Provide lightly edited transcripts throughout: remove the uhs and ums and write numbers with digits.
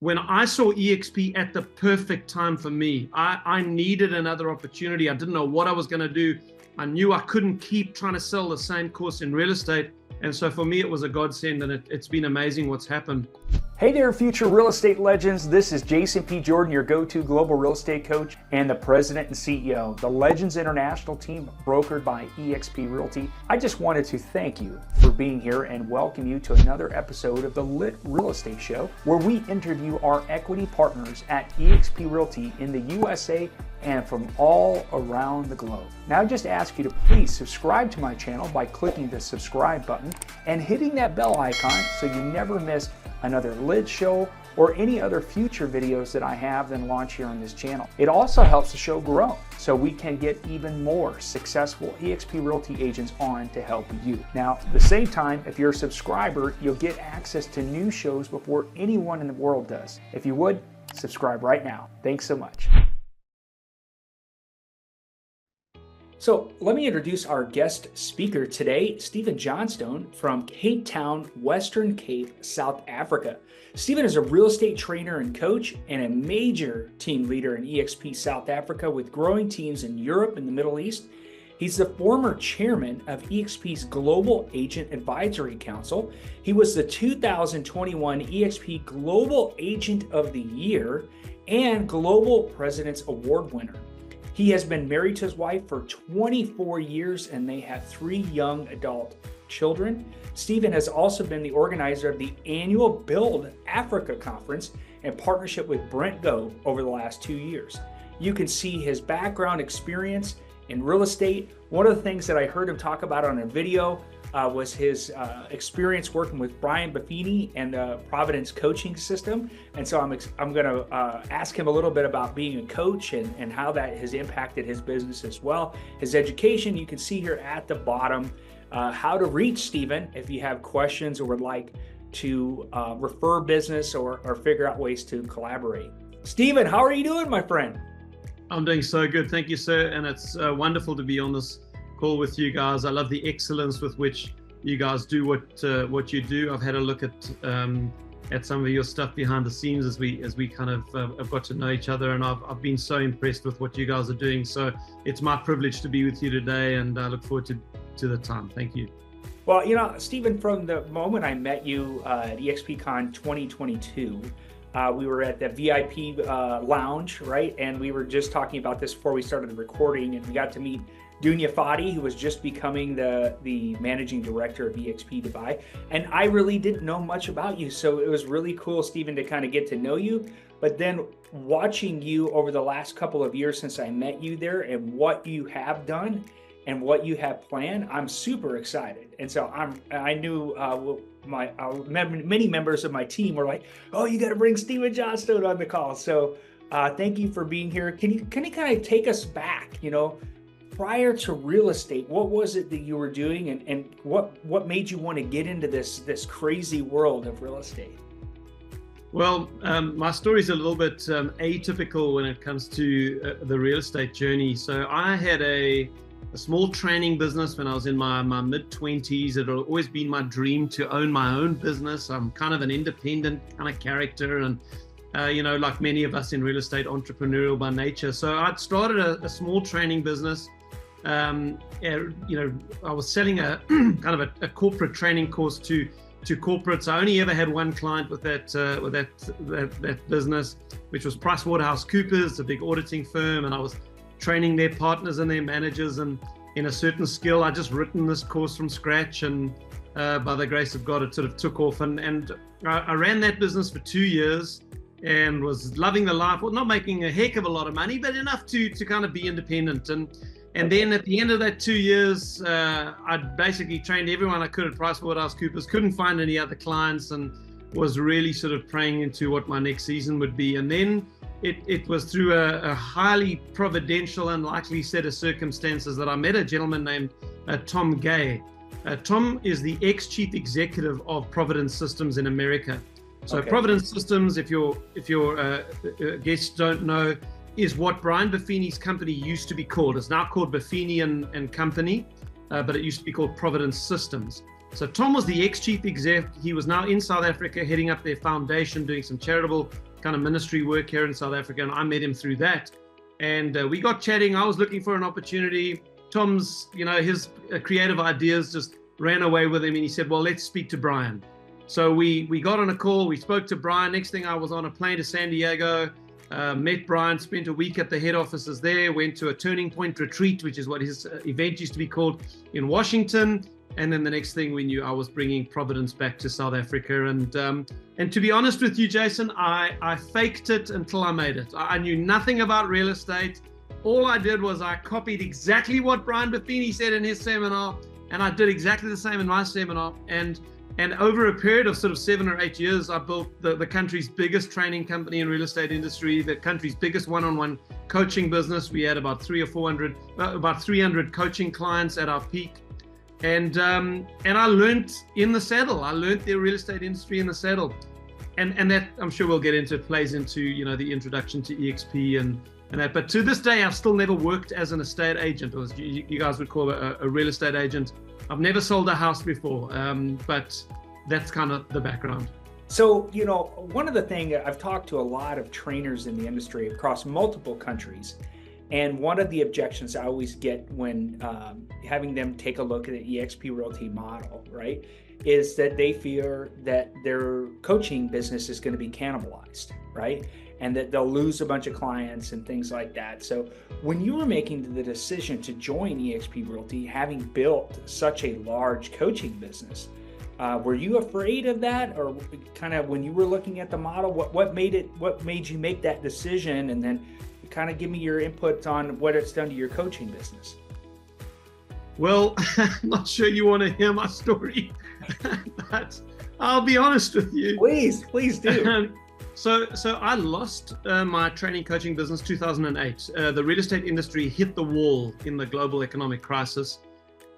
when I saw eXp at the perfect time for me. I needed another opportunity. I didn't know what I was going to do. I knew I couldn't keep trying to sell the same course in real estate. And so for me, it was a godsend, and it's been amazing what's happened. Hey there, future real estate legends. This is Jason P. Jordan, your go-to global real estate coach and the president and CEO, the Legends International team brokered by eXp Realty. I just wanted to thank you for being here and welcome you to another episode of the Lit Real Estate Show, where we interview our equity partners at eXp Realty in the USA and from all around the globe. Now I just ask you to please subscribe to my channel by clicking the subscribe button and hitting that bell icon so you never miss another Lit show or any other future videos that I have and launch here on this channel. It also helps the show grow so we can get even more successful eXp Realty agents on to help you. Now, at the same time, if you're a subscriber, you'll get access to new shows before anyone in the world does. If you would, subscribe right now. Thanks so much. So let me introduce our guest speaker today, Stephen Johnstone from Cape Town, Western Cape, South Africa. Stephen is a real estate trainer and coach and a major team leader in eXp South Africa with growing teams in Europe and the Middle East. He's the former chairman of eXp's Global Agent Advisory Council. He was the 2021 eXp Global Agent of the Year and Global President's Award winner. He has been married to his wife for 24 years and they have 3 young adult children. Stephen has also been the organizer of the annual Build Africa Conference in partnership with Brent Go over the last 2 years. You can see his background experience in real estate. One of the things that I heard him talk about on a video was his experience working with Brian Buffini and the Providence coaching system. And so I'm going to ask him a little bit about being a coach and how that has impacted his business as well. His education, you can see here at the bottom, how to reach Stephen if you have questions or would like to refer business or figure out ways to collaborate. Stephen, how are you doing, my friend? I'm doing so good. Thank you, sir. And it's wonderful to be on this call with you guys. I love the excellence with which you guys do what you do. I've had a look at some of your stuff behind the scenes as we kind of have got to know each other, and I've been so impressed with what you guys are doing. So it's my privilege to be with you today, and I look forward to the time. Thank you. Well, you know, Stephen, from the moment I met you at eXpCon 2022, we were at the VIP lounge, right? And we were just talking about this before we started the recording, and we got to meet Dunya Fadi, who was just becoming the managing director of eXp Dubai. And I really didn't know much about you. So it was really cool, Stephen, to kind of get to know you. But then watching you over the last couple of years since I met you there and what you have done and what you have planned, I'm super excited. And so I knew many members of my team were like, oh, you got to bring Stephen Johnstone on the call. So thank you for being here. Can you kind of take us back, you know, prior to real estate, what was it that you were doing and what made you want to get into this crazy world of real estate? Well, my story is a little bit atypical when it comes to the real estate journey. So I had a small training business when I was in my mid-20s. It had always been my dream to own my own business. I'm kind of an independent kind of character, and you know, like many of us in real estate, entrepreneurial by nature. So I'd started a small training business. You know, I was selling a kind of a corporate training course to corporates. I only ever had one client with that business, which was PricewaterhouseCoopers, a big auditing firm, and I was training their partners and their managers and in a certain skill. I just written this course from scratch, and by the grace of God, it sort of took off. And I ran that business for 2 years and was loving the life. Well, not making a heck of a lot of money, but enough to kind of be independent. And then at the end of that 2 years, I'd basically trained everyone I could at PricewaterhouseCoopers, couldn't find any other clients, and was really sort of praying into what my next season would be. And then it was through a highly providential and likely set of circumstances that I met a gentleman named Tom Gay. Tom is the ex-chief executive of Providence Systems in America. So okay. Providence Systems, if your guests don't know, is what Brian Buffini's company used to be called. It's now called Buffini and Company, but it used to be called Providence Systems. So Tom was the ex-chief exec. He was now in South Africa, heading up their foundation, doing some charitable kind of ministry work here in South Africa, and I met him through that. And we got chatting. I was looking for an opportunity. Tom's, his creative ideas just ran away with him, and he said, well, let's speak to Brian. So we got on a call, we spoke to Brian. Next thing, I was on a plane to San Diego, met Brian, spent a week at the head offices there, went to a Turning Point retreat, which is what his event used to be called, in Washington. And then the next thing we knew, I was bringing Providence back to South Africa. And to be honest with you, Jason, I faked it until I made it. I knew nothing about real estate. All I did was I copied exactly what Brian Buffini said in his seminar, and I did exactly the same in my seminar. And over a period of sort of 7 or 8 years, I built the country's biggest training company in real estate industry, the country's biggest one-on-one coaching business. We had about 300 coaching clients at our peak. And I learned in the saddle. I learned the real estate industry in the saddle. And that, I'm sure we'll get into, plays into, the introduction to eXp and that. But to this day, I've still never worked as an estate agent, or as you guys would call it, a real estate agent. I've never sold a house before, but that's kind of the background. So, one of the things, I've talked to a lot of trainers in the industry across multiple countries, and one of the objections I always get when having them take a look at the eXp Realty model, right, is that they fear that their coaching business is going to be cannibalized, right? And that they'll lose a bunch of clients and things like that. So when you were making the decision to join eXp Realty, having built such a large coaching business, were you afraid of that? Or kind of when you were looking at the model, what made you make that decision? And then kind of give me your input on what it's done to your coaching business. Well, I'm not sure you want to hear my story, but I'll be honest with you. Please do. So I lost my training coaching business 2008. The real estate industry hit the wall in the global economic crisis.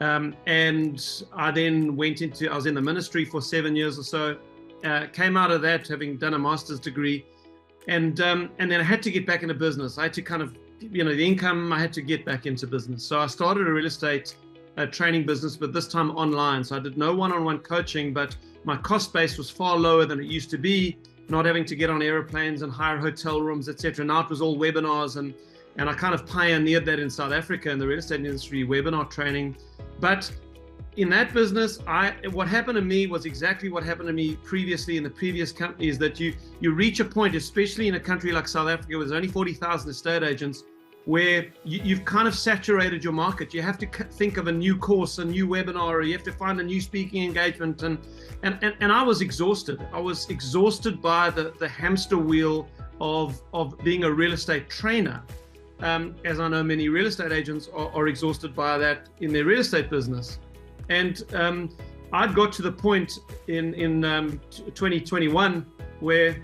And I then I was in the ministry for 7 years or so, came out of that having done a master's degree. And then I had to get back into business. I had to kind of, the income, I had to get back into business. So I started a real estate training business, but this time online. So I did no one-on-one coaching, but my cost base was far lower than it used to be, not having to get on airplanes and hire hotel rooms, etc. Now it was all webinars, and I kind of pioneered that in South Africa in the real estate industry, webinar training. But in that business, what happened to me was exactly what happened to me previously in the previous companies, that you reach a point, especially in a country like South Africa, where there's only 40,000 estate agents, where you've kind of saturated your market. You have to think of a new course, a new webinar, or you have to find a new speaking engagement. And I was exhausted. I was exhausted by the hamster wheel of being a real estate trainer. As I know many real estate agents are exhausted by that in their real estate business. And I'd got to the point in 2021 where,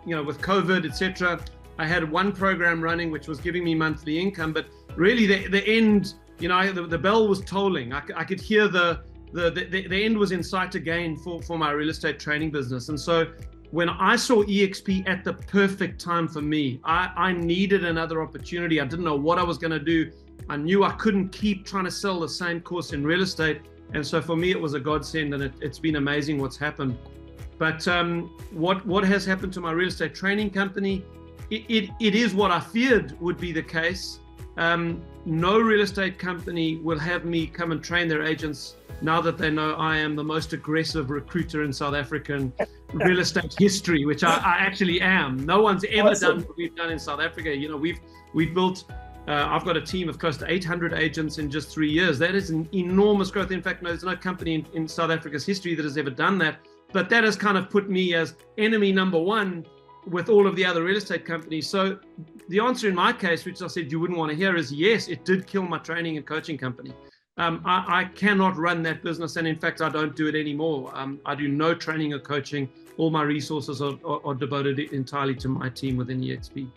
with COVID, etc., I had one program running which was giving me monthly income, but really the end, the bell was tolling. I could hear the end was in sight again for my real estate training business. And so when I saw eXp at the perfect time for me, I needed another opportunity. I didn't know what I was going to do. I knew I couldn't keep trying to sell the same course in real estate. And so for me, it was a godsend, and it's been amazing what's happened. But what has happened to my real estate training company, it is what I feared would be the case. No real estate company will have me come and train their agents now that they know I am the most aggressive recruiter in South African real estate history, which I actually am. No one's ever done what we've done in South Africa. We've built, I've got a team of close to 800 agents in just 3 years. That is an enormous growth. In fact, there's no company in South Africa's history that has ever done that. But that has kind of put me as enemy number one with all of the other real estate companies. So the answer in my case, which I said you wouldn't want to hear, is yes, it did kill my training and coaching company. I cannot run that business, and in fact, I don't do it anymore. I do no training or coaching. All my resources are devoted entirely to my team within eXp.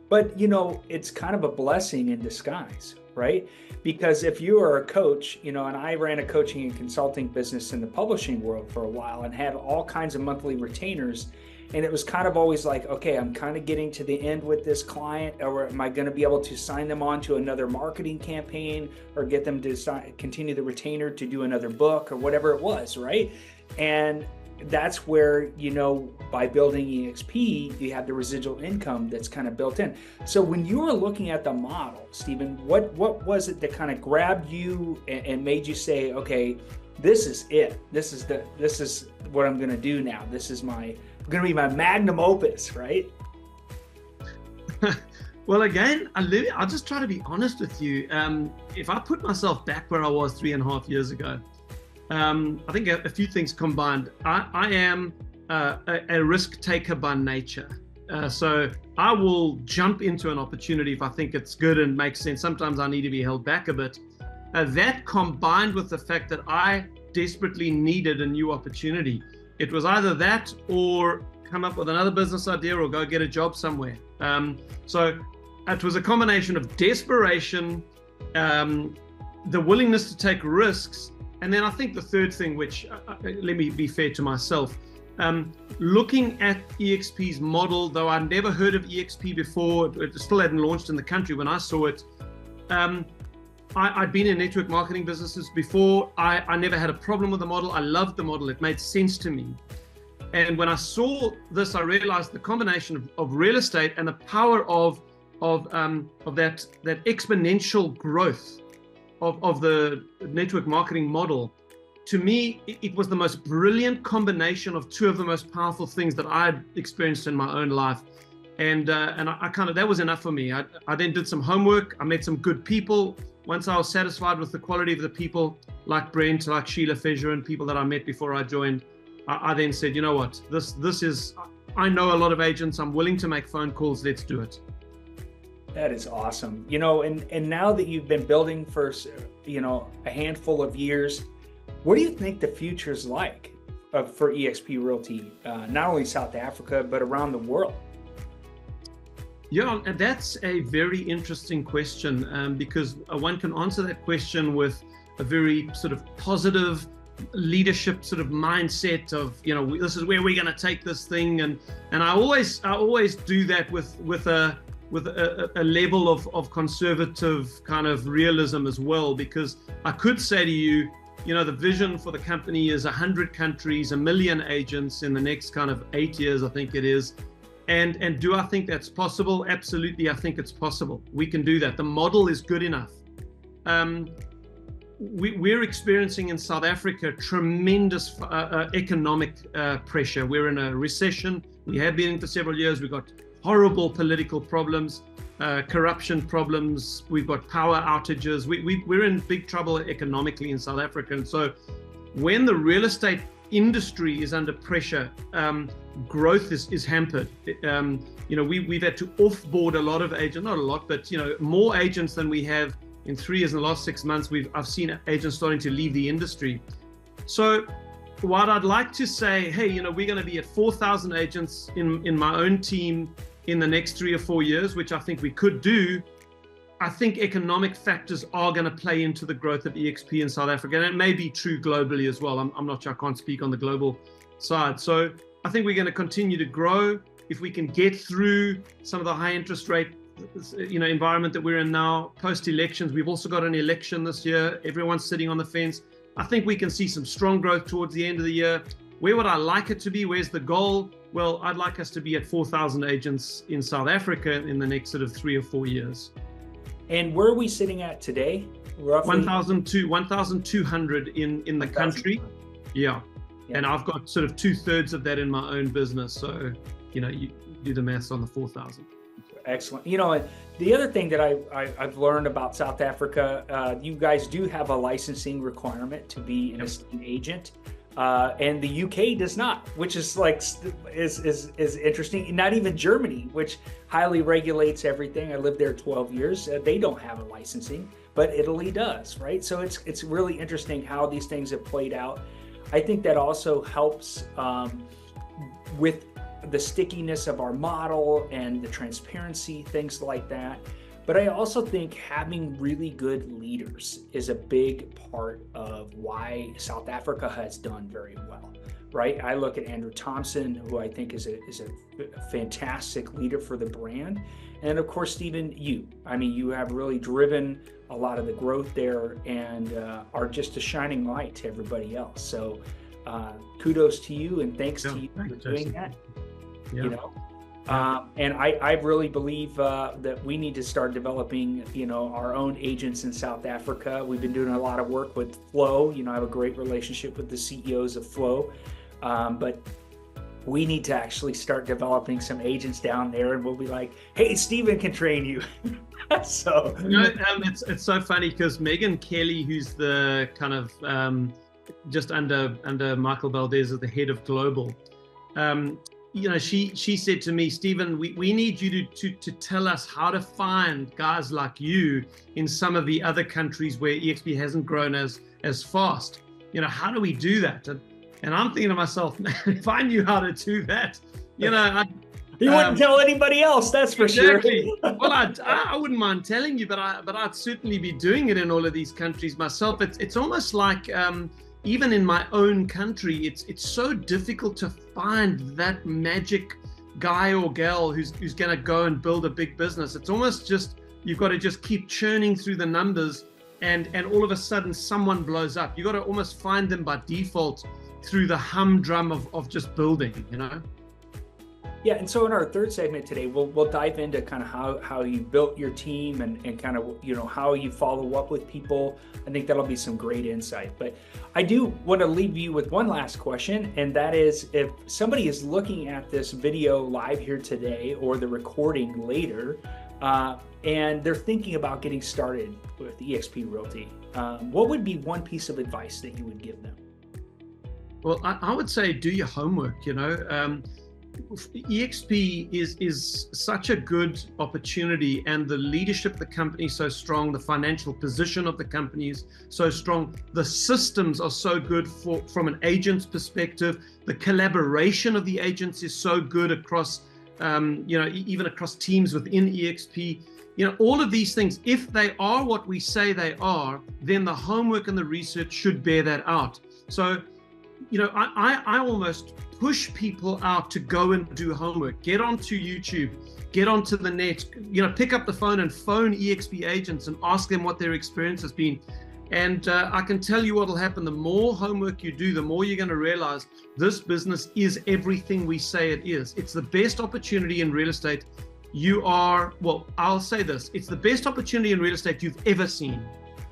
But it's kind of a blessing in disguise, right? Because if you are a coach, and I ran a coaching and consulting business in the publishing world for a while and had all kinds of monthly retainers. And it was kind of always like, okay, I'm kind of getting to the end with this client, or am I going to be able to sign them on to another marketing campaign or get them to continue the retainer to do another book or whatever it was, right? And that's where, by building eXp, you have the residual income that's kind of built in. So when you were looking at the model, Stephen, what was it that kind of grabbed you and made you say, okay, this is it. This is what I'm going to do now. This is going to be my magnum opus, right? Well, again, I'll just try to be honest with you. If I put myself back where I was 3.5 years ago, I think a few things combined. I am a risk taker by nature. So I will jump into an opportunity if I think it's good and makes sense. Sometimes I need to be held back a bit. That combined with the fact that I desperately needed a new opportunity. It was either that or come up with another business idea or go get a job somewhere. So it was a combination of desperation, the willingness to take risks, and then I think the third thing, which let me be fair to myself, looking at eXp's model, though I'd never heard of eXp before, it still hadn't launched in the country when I saw it. I'd been in network marketing businesses before. I never had a problem with the model. I loved the model. It made sense to me. And when I saw this, I realized the combination of real estate and the power of that exponential growth of the network marketing model. To me, it was the most brilliant combination of two of the most powerful things that I'd experienced in my own life. And I kind of, that was enough for me. I then did some homework. I met some good people. Once I was satisfied with the quality of the people, like Brent, like Sheila Fisher, and people that I met before I joined, I then said, you know what, this is, I know a lot of agents. I'm willing to make phone calls. Let's do it. That is awesome. And now that you've been building for, a handful of years, what do you think the future is like for eXp Realty, not only South Africa, but around the world? Yeah, and that's a very interesting question, because one can answer that question with a very sort of positive leadership sort of mindset of, this is where we're going to take this thing. And I always do that with a level of conservative kind of realism as well, because I could say to you, the vision for the company is 100 countries, 1 million agents in the next kind of 8 years, I think it is. And do I think that's possible? Absolutely, I think it's possible. We can do that. The model is good enough. We're experiencing in South Africa tremendous economic pressure. We're in a recession. We have been for several years. We've got horrible political problems, corruption problems. We've got power outages. We're in big trouble economically in South Africa. And so when the real estate industry is under pressure, growth is hampered. We've had to offboard a lot of agents, not a lot, but more agents than we have in 3 years. In the last 6 months, I've seen agents starting to leave the industry. So what I'd like to say, hey, we're going to be at 4,000 agents in my own team in the next 3 or 4 years, which I think we could do. I think economic factors are going to play into the growth of eXp in South Africa, and it may be true globally as well. I'm not sure, I can't speak on the global side. So I think we're going to continue to grow. If we can get through some of the high interest rate, environment that we're in now, post-elections, we've also got an election this year. Everyone's sitting on the fence. I think we can see some strong growth towards the end of the year. Where would I like it to be? Where's the goal? Well, I'd like us to be at 4,000 agents in South Africa in the next sort of 3 or 4 years. And where are we sitting at today? Roughly 1,200 in the country. Yeah. And I've got sort of 2/3 of that in my own business. So, you do the maths on the 4,000. Excellent. The other thing that I've learned about South Africa, you guys do have a licensing requirement to be an estate agent. And the UK does not, which is is interesting. Not even Germany, which highly regulates everything. I lived there 12 years. They don't have a licensing, but Italy does, right? So it's really interesting how these things have played out. I think that also helps with the stickiness of our model and the transparency, things like that. But I also think having really good leaders is a big part of why South Africa has done very well, right? I look at Andrew Thompson, who I think is a fantastic leader for the brand. And of course, Stephen, you have really driven a lot of the growth there and are just a shining light to everybody else. So kudos to you and thanks to you for doing that. You know, and I really believe that we need to start developing, our own agents in South Africa. We've been doing a lot of work with Flow. I have a great relationship with the CEOs of Flow, but we need to actually start developing some agents down there, and we'll be like, hey, Stephen can train you. So it's so funny because Megan Kelly, who's the kind of just under Michael Valdez as the head of global, she said to me, Stephen, we need you to tell us how to find guys like you in some of the other countries where eXp hasn't grown as fast. How do we do that? And I'm thinking to myself, man, if I knew how to do that, you wouldn't tell anybody else, that's for exactly. sure. Well, I wouldn't mind telling you, but I'd certainly be doing it in all of these countries myself. It's almost like even in my own country, it's so difficult to find that magic guy or gal who's going to go and build a big business. It's almost just you've got to just keep churning through the numbers, and all of a sudden someone blows up. You've got to almost find them by default through the humdrum of just building, Yeah, and so in our third segment today, we'll dive into kind of how you built your team and kind of how you follow up with people. I think that'll be some great insight. But I do want to leave you with one last question, and that is, if somebody is looking at this video live here today or the recording later, and they're thinking about getting started with eXp Realty, what would be one piece of advice that you would give them? Well, I would say do your homework. eXp is such a good opportunity, and the leadership of the company is so strong, the financial position of the company is so strong, the systems are so good from an agent's perspective, the collaboration of the agents is so good across even across teams within eXp. All of these things, if they are what we say they are, then the homework and the research should bear that out. So I almost push people out to go and do homework. Get onto YouTube, get onto the net, pick up the phone and phone eXp agents and ask them what their experience has been. And I can tell you what will happen. The more homework you do, the more you're going to realize this business is everything we say it is. It's the best opportunity in real estate. I'll say this, it's the best opportunity in real estate you've ever seen.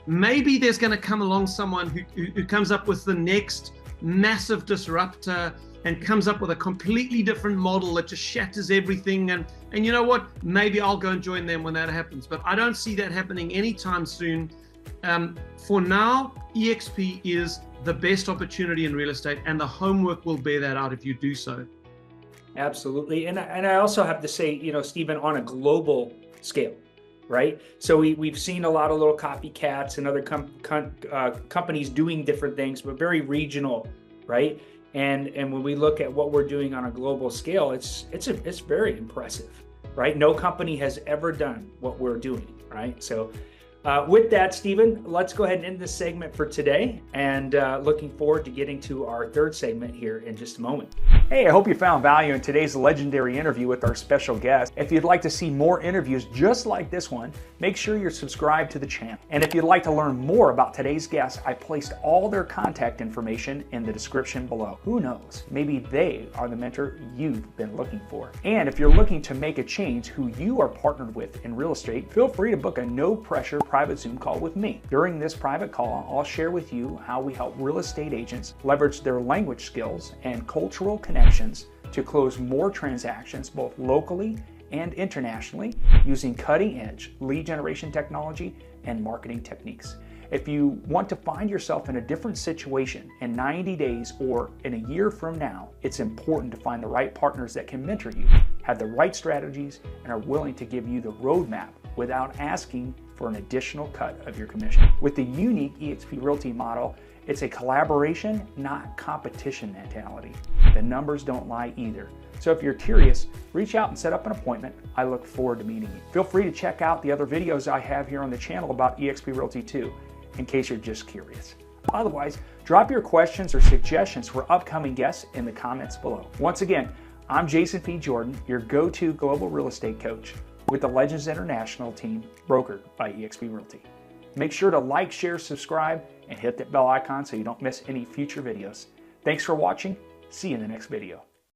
Maybe there's going to come along someone who comes up with the next massive disruptor and comes up with a completely different model that just shatters everything. And you know what? Maybe I'll go and join them when that happens. But I don't see that happening anytime soon. For now, eXp is the best opportunity in real estate, and the homework will bear that out if you do so. Absolutely. And I also have to say, Stephen, on a global scale, right? So we've seen a lot of little copycats and other companies doing different things, but very regional, right? And when we look at what we're doing on a global scale, it's very impressive, right? No company has ever done what we're doing, right? So with that, Stephen, let's go ahead and end this segment for today, and looking forward to getting to our third segment here in just a moment. Hey, I hope you found value in today's legendary interview with our special guest. If you'd like to see more interviews just like this one, make sure you're subscribed to the channel. And if you'd like to learn more about today's guest, I placed all their contact information in the description below. Who knows, maybe they are the mentor you've been looking for. And if you're looking to make a change who you are partnered with in real estate, feel free to book a no-pressure private Zoom call with me. During this private call, I'll share with you how we help real estate agents leverage their language skills and cultural connections to close more transactions both locally and internationally using cutting-edge lead generation technology and marketing techniques. If you want to find yourself in a different situation in 90 days or in a year from now, it's important to find the right partners that can mentor you, have the right strategies, and are willing to give you the roadmap without asking for an additional cut of your commission. With the unique eXp Realty model, it's a collaboration, not competition mentality. The numbers don't lie either. So if you're curious, reach out and set up an appointment. I look forward to meeting you. Feel free to check out the other videos I have here on the channel about eXp Realty too, in case you're just curious. Otherwise, drop your questions or suggestions for upcoming guests in the comments below. Once again, I'm Jason P. Jordan, your go-to global real estate coach with the Legends International team, brokered by eXp Realty. Make sure to like, share, subscribe, and hit that bell icon so you don't miss any future videos. Thanks for watching. See you in the next video.